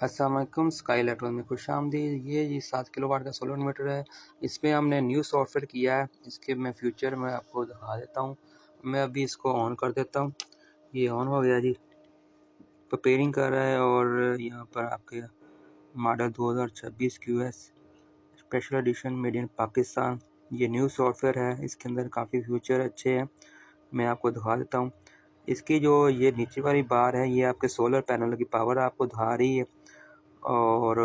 अस्सलाम वालेकुम। Sky electronic में खुशामदीद। ये जी 7 किलोवाट का सोलर इन्वर्टर है। इसमें हमने न्यू सॉफ्टवेयर किया है। इसके मैं फ्यूचर में आपको दिखा देता हूँ। मैं अभी इसको ऑन कर देता हूँ। ये ऑन हो गया जी, प्रिपेयरिंग कर रहा है। और यहाँ पर आपके model 2026 QS special edition made in Pakistan. ये न्यू सॉफ्टवेयर है। इसके अंदर काफ़ी फीचर अच्छे हैं, मैं आपको दिखा देता हूँ। इसकी जो ये नीचे वाली बार है, ये आपके सोलर पैनल की पावर आपको दिखा रही है। और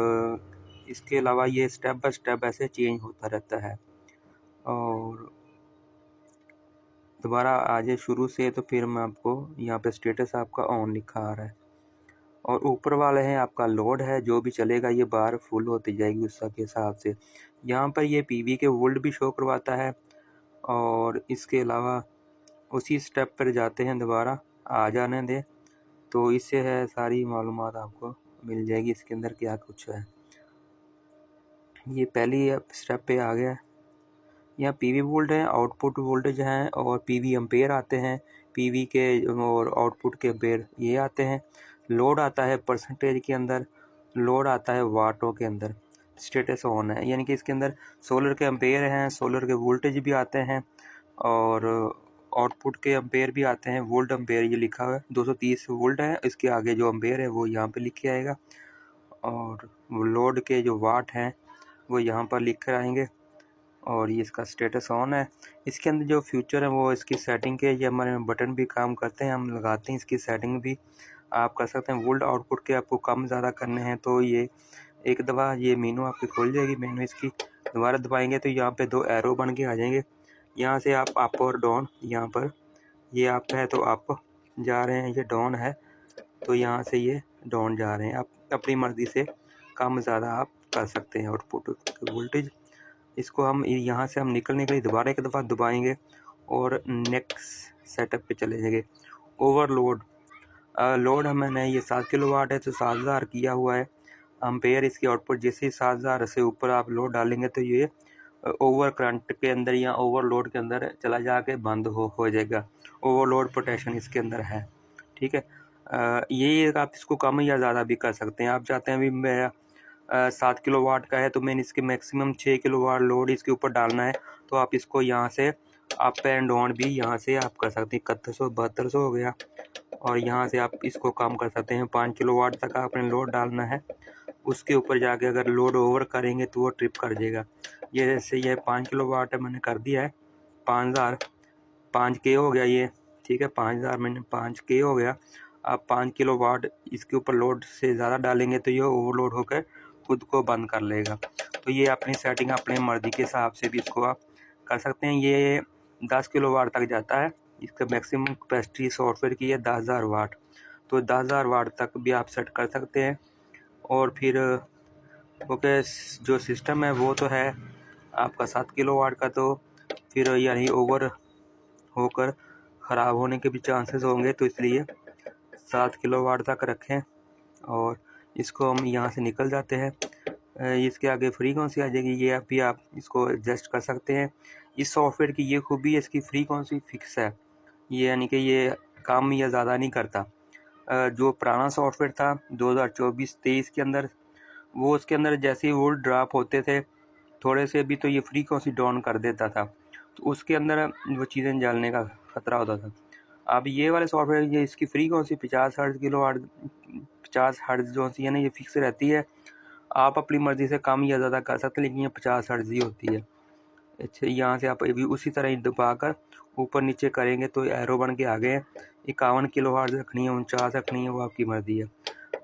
इसके अलावा ये स्टेप बाय स्टेप ऐसे चेंज होता रहता है। और दोबारा आ जाए शुरू से, तो फिर मैं आपको यहाँ पे स्टेटस आपका ऑन लिखा आ रहा है। और ऊपर वाले हैं आपका लोड है, जो भी चलेगा ये बार फुल होती जाएगी उस के हिसाब से। यहाँ पर ये पीवी के वोल्ट भी शो करवाता है। और इसके अलावा उसी स्टेप पर जाते हैं, दोबारा आ जाने दें, तो इससे है सारी मालूमात आपको मिल जाएगी इसके अंदर क्या कुछ है। ये पहली स्टेप पे आ गया है। यहाँ पीवी वोल्ट है, आउटपुट वोल्टेज हैं, और पीवी एम्पेयर आते हैं। पीवी के और आउटपुट के एम्पेयर ये आते हैं। लोड आता है परसेंटेज के अंदर, लोड आता है वाटों के अंदर। स्टेटस ऑन है, यानी कि इसके अंदर सोलर के एम्पेयर हैं, सोलर के वोल्टेज भी आते हैं, और आउटपुट के एम्पेयर भी आते हैं। वोल्ट एम्पेयर ये लिखा हुआ है, 230 वोल्ट है। इसके आगे जो एम्पेयर है वो यहाँ पे लिखे आएगा। और लोड के जो वाट हैं वो यहाँ पर लिख कर आएंगे। और ये इसका स्टेटस ऑन है। इसके अंदर जो फ्यूचर है वो इसकी सेटिंग के, ये हमारे बटन भी काम करते हैं, हम लगाते हैं। इसकी सेटिंग भी आप कर सकते हैं। वोल्ट आउटपुट के आपको कम ज़्यादा करने हैं तो ये एक दफ़ा ये मेनू आपकी खुल जाएगी। मेनू इसकी दोबारा दबाएंगे तो यहाँ पे दो एरो बन के आ जाएंगे। यहाँ से आप अप और डाउन, यहाँ पर ये अप है तो अप जा रहे हैं, ये डाउन है तो यहाँ से ये डाउन जा रहे हैं। आप अपनी मर्ज़ी से कम ज़्यादा आप कर सकते हैं आउटपुट वोल्टेज। इसको हम यहाँ से हम निकलने के लिए दोबारा एक दफ़ा दबाएंगे और नेक्स्ट सेटअप पे चले जाएंगे। ओवरलोड लोड मैंने ये 7 किलोवाट है तो 7000 किया हुआ है एम्पेयर इसकी आउटपुट। जैसे ही 7000 से ऊपर आप लोड डालेंगे तो ये ओवर करंट के अंदर या ओवरलोड के अंदर चला जाके बंद हो जाएगा। ओवरलोड प्रोटेक्शन इसके अंदर है, ठीक है। ये आप इसको कम या ज़्यादा भी कर सकते हैं। आप चाहते हैं अभी मैं 7 किलोवाट का है तो मैंने इसके मैक्सिमम 6 किलोवाट लोड इसके ऊपर डालना है, तो आप इसको यहाँ से अप एंड डाउन भी यहाँ से आप कर सकते हैं। 3100 7200 हो गया। और यहाँ से आप इसको कम कर सकते हैं। 5 किलोवाट तक आपने लोड डालना है, उसके ऊपर जाके अगर लोड ओवर करेंगे तो वो ट्रिप कर जाएगा। ये जैसे ये 5 किलोवाट है, मैंने कर दिया है 5000, 5K हो गया ये, ठीक है। 5000 मैंने 5K हो गया। आप 5 किलोवाट इसके ऊपर लोड से ज़्यादा डालेंगे तो ये ओवरलोड होकर खुद को बंद कर लेगा। तो ये अपनी सेटिंग अपने मर्ज़ी के हिसाब से भी इसको आप कर सकते हैं। ये 10 किलोवाट तक जाता है। इसका मैक्सिमम कैपेसिटी सॉफ्टवेयर की है 10,000 वाट, तो 10,000 वाट तक भी आप सेट कर सकते हैं। और फिर ओके, जो सिस्टम है वो तो है आपका 7 किलोवाट का, तो फिर यानी ओवर होकर ख़राब होने के भी चांसेस होंगे, तो इसलिए 7 किलोवाट तक रखें। और इसको हम यहाँ से निकल जाते हैं। इसके आगे फ्रीक्वेंसी आ जाएगी, ये भी आप इसको एडजस्ट कर सकते हैं। इस सॉफ्टवेयर की ये खूबी है, इसकी फ्रीक्वेंसी फिक्स है, ये यानी कि ये कम या ज़्यादा नहीं करता। जो पुराना सॉफ्टवेयर था 2024-23 के अंदर, वो उसके अंदर जैसे ही वोल्ट ड्रॉप होते थे थोड़े से भी तो ये फ्रीक्वेंसी डाउन कर देता था, तो उसके अंदर वो चीज़ें जलने का ख़तरा होता था। अब ये वाले सॉफ्टवेयर ये इसकी फ्रीक्वेंसी 50 हर्ट्ज़ किलोवाट 50 हर्ट्ज़ जो सी है ना, ये फिक्स रहती है। आप अपनी मर्ज़ी से कम या ज़्यादा कर सकते हैं, लेकिन ये 50 हर्ट्ज़ ही होती है। अच्छा, यहाँ से आप भी उसी तरह ही दबा कर ऊपर नीचे करेंगे तो एरो बन के आ गए। 51 किलोवाट रखनी है, 49 रखनी है, वो आपकी मर्ज़ी है।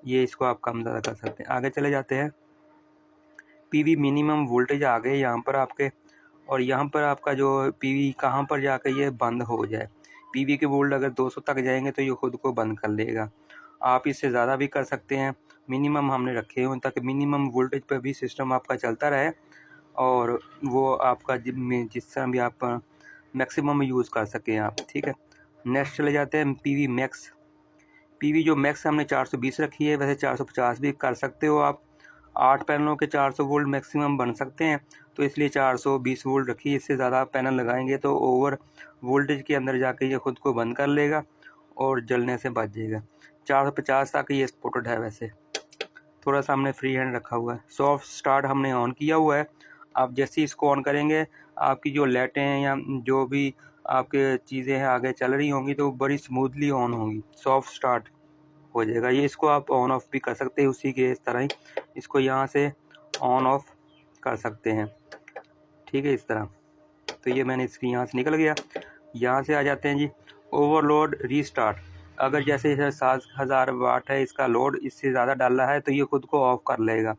ये इसको आप कम ज़्यादा कर सकते हैं। आगे चले जाते हैं। पीवी मिनिमम वोल्टेज आ गए यहाँ पर आपके, और यहाँ पर आपका जो पीवी कहाँ पर जाकर ये बंद हो जाए। पीवी के वोल्ट अगर 200 तक जाएंगे तो ये खुद को बंद कर लेगा। आप इससे ज़्यादा भी कर सकते हैं, मिनिमम हमने रखे हुए ताकि मिनिमम वोल्टेज पर भी सिस्टम आपका चलता रहे, और वो आपका जिस तरह भी आप मैक्सिमम यूज़ कर सकें आप, ठीक है। नेक्स्ट चले जाते हैं पीवी मैक्स। पीवी जो मैक्स हमने 420 रखी है, वैसे 450 भी कर सकते हो आप। 8 पैनलों के 400 वोल्ट मैक्सिमम बन सकते हैं, तो इसलिए 420 वोल्ट रखिए। इससे ज़्यादा आप पैनल लगाएंगे तो ओवर वोल्टेज के अंदर जाके ये खुद को बंद कर लेगा और जलने से बच जाएगा। 450 तक ये सपोर्टेड है वैसे। थोड़ा सा हमने फ्री हैंड रखा हुआ है। सॉफ्ट स्टार्ट हमने ऑन किया हुआ है। आप जैसे ही इसको ऑन करेंगे आपकी जो लाइटें हैं या जो भी आपके चीज़ें हैं आगे चल रही होंगी तो बड़ी स्मूथली ऑन होंगी, सॉफ्ट स्टार्ट हो जाएगा। ये इसको आप ऑन ऑफ भी कर सकते हैं उसी के इस तरह ही, इसको यहाँ से ऑन ऑफ कर सकते हैं, ठीक है, इस तरह। तो ये मैंने इसकी यहाँ से निकल गया। यहाँ से आ जाते हैं जी ओवरलोड रीस्टार्ट। अगर जैसे 7000 वाट है इसका लोड, इससे ज़्यादा डालना है तो ये खुद को ऑफ़ कर लेगा।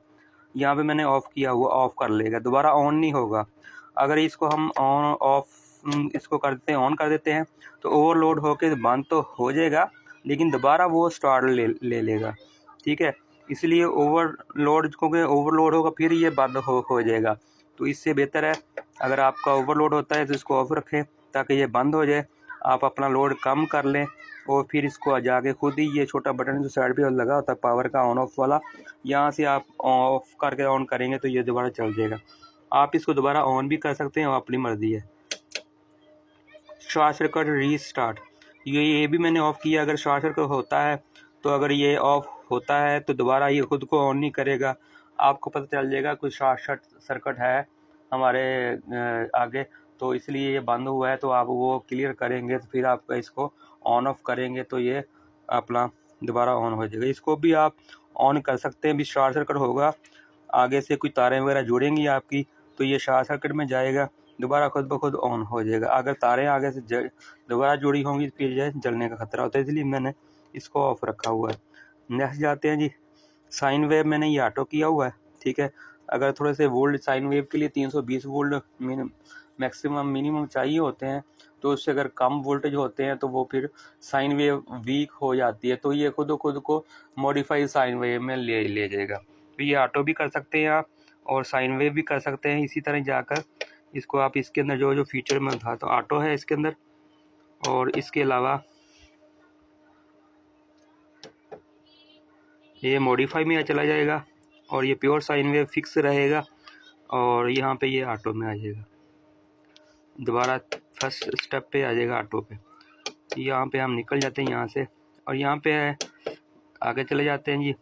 यहाँ पे मैंने ऑफ़ किया हुआ, ऑफ़ कर लेगा, दोबारा ऑन नहीं होगा। अगर इसको हम ऑन ऑफ इसको कर देते हैं, ऑन कर देते हैं तो ओवरलोड होकर बंद तो हो जाएगा लेकिन दोबारा वो स्टार्ट ले लेगा, ठीक है। इसलिए ओवरलोड, क्योंकि ओवरलोड होगा फिर ये बंद हो जाएगा। तो इससे बेहतर है अगर आपका ओवरलोड होता है तो इसको ऑफ रखें ताकि ये बंद हो जाए, आप अपना लोड कम कर लें और फिर इसको जाके खुद ही ये छोटा बटन जो साइड पे लगा होता है पावर का ऑन ऑफ वाला, यहाँ से आप ऑफ करके ऑन करेंगे तो ये दोबारा चल जाएगा। आप इसको दोबारा ऑन भी कर सकते हैं और अपनी मर्ज़ी है। शॉर्ट सर्किट रीस्टार्ट, ये भी मैंने ऑफ़ किया। अगर शॉर्ट सर्किट होता है तो अगर ये ऑफ़ होता है तो दोबारा ये खुद को ऑन नहीं करेगा, आपको पता चल जाएगा कुछ शॉर्ट सर्किट है हमारे आगे, तो इसलिए ये बंद हुआ है। तो आप वो क्लियर करेंगे तो फिर आप इसको ऑन ऑफ करेंगे तो ये अपना दोबारा ऑन हो जाएगा। इसको भी आप ऑन कर सकते हैं। भी शॉर्ट सर्किट होगा, आगे से कोई तारें वगैरह जुड़ेंगी आपकी तो ये शॉर्ट सर्किट में जाएगा, दोबारा खुद ब खुद ऑन हो जाएगा। अगर तारें आगे से दोबारा जुड़ी होंगी तो फिर जो जलने का खतरा होता है, इसलिए मैंने इसको ऑफ रखा हुआ है। नेक्स्ट जाते हैं जी, साइन वेव मैंने ये ऑटो किया हुआ है, ठीक है। अगर थोड़े से वोल्ट साइन वेव के लिए 320 वोल्ट मैक्सिमम मिनिमम चाहिए होते हैं, तो उससे अगर कम वोल्टेज होते हैं तो वो फिर साइन वेव वीक हो जाती है, तो ये खुद को मॉडिफाई साइन वेव में ले जाएगा। तो ये ऑटो भी कर सकते हैं आप और साइन वेव भी कर सकते हैं। इसी तरह जाकर इसको आप इसके अंदर जो फीचर में था तो ऑटो है इसके अंदर, और इसके अलावा ये मॉडिफाई में चला जाएगा और ये प्योर साइन वेव फिक्स रहेगा और यहाँ पे ये ऑटो में आ जाएगा, दोबारा फर्स्ट स्टेप पे आ जाएगा ऑटो पे। यहाँ पे हम निकल जाते हैं यहाँ से और यहाँ पे है आगे चले जाते हैं जी।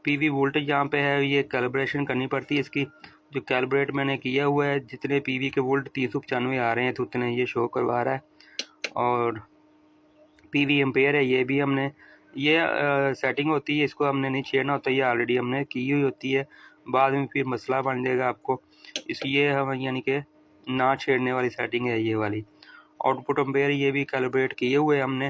पीवी वोल्टेज यहाँ पे है, ये कैलिब्रेशन करनी पड़ती है इसकी, जो कैलिब्रेट मैंने किया हुआ है। जितने पीवी के वोल्ट 395 आ रहे हैं तो उतने ये शो करवा रहा है। और पीवी एम्पेयर है, ये भी हमने ये सेटिंग होती है, इसको हमने नहीं छेड़ना होता, ये ऑलरेडी हमने की हुई होती है, बाद में फिर मसला बन जाएगा आपको, इसलिए हम यानी कि ना छेड़ने वाली सेटिंग है ये वाली। आउटपुट एम्पेयर ये भी कैलिब्रेट किए हुए हमने,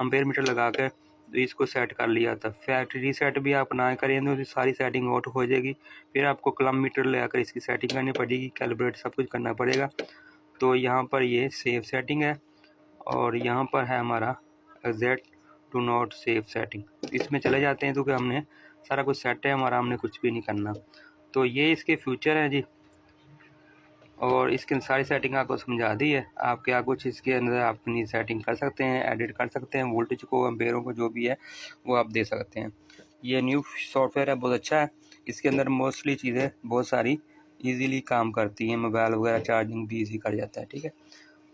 एम्पेयर मीटर लगा कर तो इसको सेट कर लिया था। फैक्ट्री रीसेट भी आप ना करें तो सारी सेटिंग आउट हो जाएगी, फिर आपको कलम मीटर ले आकर इसकी सेटिंग करनी पड़ेगी, कैलिब्रेट सब कुछ करना पड़ेगा। तो यहाँ पर ये सेव सेटिंग है और यहाँ पर है हमारा exact to not save setting, इसमें चले जाते हैं तो कि हमने सारा कुछ सेट है हमारा, हमने कुछ भी नहीं करना। तो ये इसके फ्यूचर हैं जी, और इसकी सारी सेटिंग आपको समझा दी है। आप क्या कुछ इसके अंदर अपनी सेटिंग कर सकते हैं, एडिट कर सकते हैं, वोल्टेज को, एम्पेयरों को, जो भी है वो आप दे सकते हैं। ये न्यू सॉफ्टवेयर है, बहुत अच्छा है। इसके अंदर मोस्टली चीज़ें बहुत सारी इजीली काम करती हैं, मोबाइल वगैरह चार्जिंग भी इजी कर जाता है, ठीक है।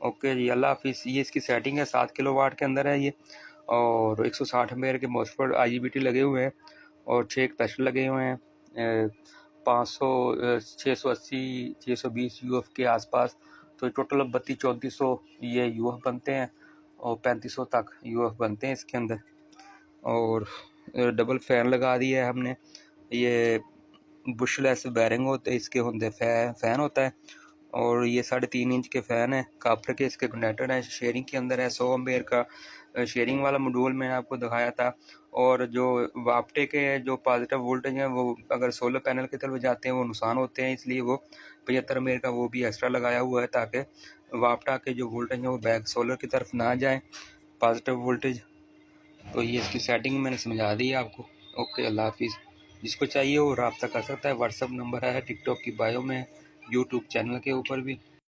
ओके जी, अल्लाह हाफिज़। ये इसकी सेटिंग है, 7 किलोवाट के अंदर है ये, और 160 एम्पेयर के मॉसफेट IGBT लगे हुए हैं और 6 कैपेसिटर लगे हुए हैं, 500 680 620 UF के आसपास। तो टोटल 3200-3400 ये UF बनते हैं और 3500 तक UF बनते हैं इसके अंदर। और डबल फ़ैन लगा दिया है हमने, ये बुशलेस बैरिंग होते हैं इसके, होते फ़ैन होता है, और ये 3.5 इंच के फ़ैन है, कापर के इसके कनेक्टर हैं। शेयरिंग के अंदर है 100 एम्पेयर का शेयरिंग वाला मॉड्यूल मैंने आपको दिखाया था। और जो वापटे के जो पॉजिटिव वोल्टेज हैं वो अगर सोलर पैनल की तरफ जाते हैं वो नुकसान होते हैं, इसलिए वो 75 एम्पेयर का वो भी एक्स्ट्रा लगाया हुआ है ताकि वापटा के जो वोल्टेज हैं वो बैक सोलर की तरफ ना जाए, पॉजिटिव वोल्टेज। तो ये इसकी सेटिंग मैंने समझा दी है आपको। ओके, अल्लाह हाफिज़। जिसको चाहिए वो रब्ता कर सकता है, व्हाट्सअप नंबर है, टिकटॉक की बायो में, यूट्यूब चैनल के ऊपर भी।